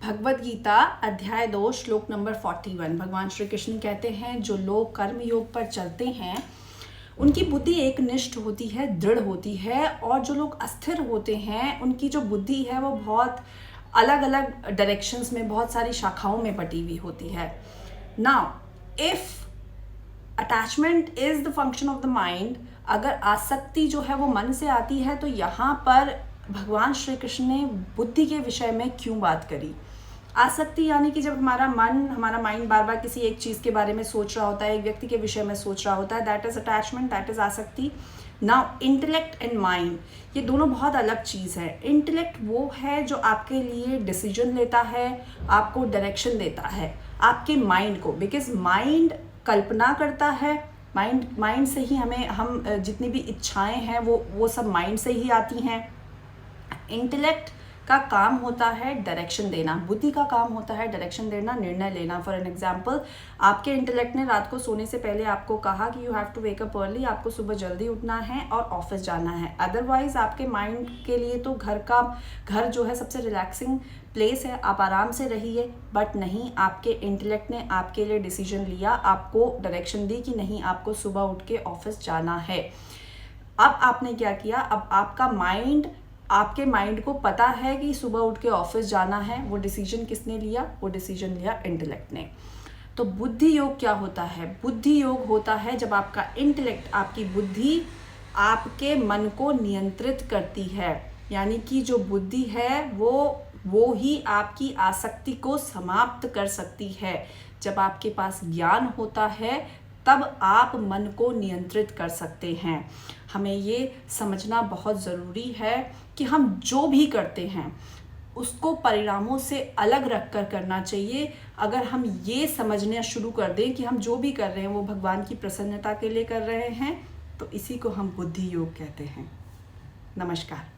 भगवद गीता अध्याय 2 श्लोक नंबर 41। भगवान श्री कृष्ण कहते हैं जो लोग कर्म योग पर चलते हैं उनकी बुद्धि एक निष्ठ होती है, दृढ़ होती है, और जो लोग अस्थिर होते हैं उनकी जो बुद्धि है वो बहुत अलग अलग डायरेक्शंस में, बहुत सारी शाखाओं में बटी हुई होती है। Now if attachment is the function of the mind, अगर आसक्ति जो है वो मन से आती है, तो यहाँ पर भगवान श्री कृष्ण ने बुद्धि के विषय में क्यों बात करी। आसक्ति यानी कि जब हमारा माइंड बार बार किसी एक चीज़ के बारे में सोच रहा होता है, एक व्यक्ति के विषय में सोच रहा होता है, that is attachment, that is आसक्ति। नाउ इंटेलेक्ट एंड माइंड, ये दोनों बहुत अलग चीज़ है। इंटेलेक्ट वो है जो आपके लिए डिसीजन लेता है, आपको डायरेक्शन देता है, आपके माइंड को, बिकॉज माइंड कल्पना करता है, माइंड से ही हम जितनी भी इच्छाएं हैं वो सब माइंड से ही आती हैं। इंटेलेक्ट का काम होता है डायरेक्शन देना, बुद्धि का काम होता है डायरेक्शन देना, निर्णय लेना। फॉर एन एग्जाम्पल, आपके इंटेलेक्ट ने रात को सोने से पहले आपको कहा कि you have to wake up early, आपको सुबह जल्दी उठना है और ऑफिस जाना है। अदरवाइज आपके माइंड के लिए तो घर जो है सबसे रिलैक्सिंग प्लेस है, आप आराम से रहिए। बट नहीं, आपके इंटेलेक्ट ने आपके लिए डिसीजन लिया, आपको डायरेक्शन दी कि नहीं, आपको सुबह उठ के ऑफिस जाना है। अब आपने क्या किया, अब आपके माइंड को पता है कि सुबह उठ के ऑफिस जाना है। वो डिसीजन किसने लिया? वो डिसीजन लिया इंटेलेक्ट ने। तो बुद्धि योग क्या होता है? बुद्धि योग होता है जब आपका इंटेलेक्ट, आपकी बुद्धि आपके मन को नियंत्रित करती है, यानी कि जो बुद्धि है वो ही आपकी आसक्ति को समाप्त कर सकती है। जब आपके पास ज्ञान होता है तब आप मन को नियंत्रित कर सकते हैं। हमें ये समझना बहुत ज़रूरी है कि हम जो भी करते हैं उसको परिणामों से अलग रखकर करना चाहिए। अगर हम ये समझना शुरू कर दें कि हम जो भी कर रहे हैं वो भगवान की प्रसन्नता के लिए कर रहे हैं, तो इसी को हम बुद्धि योग कहते हैं। नमस्कार।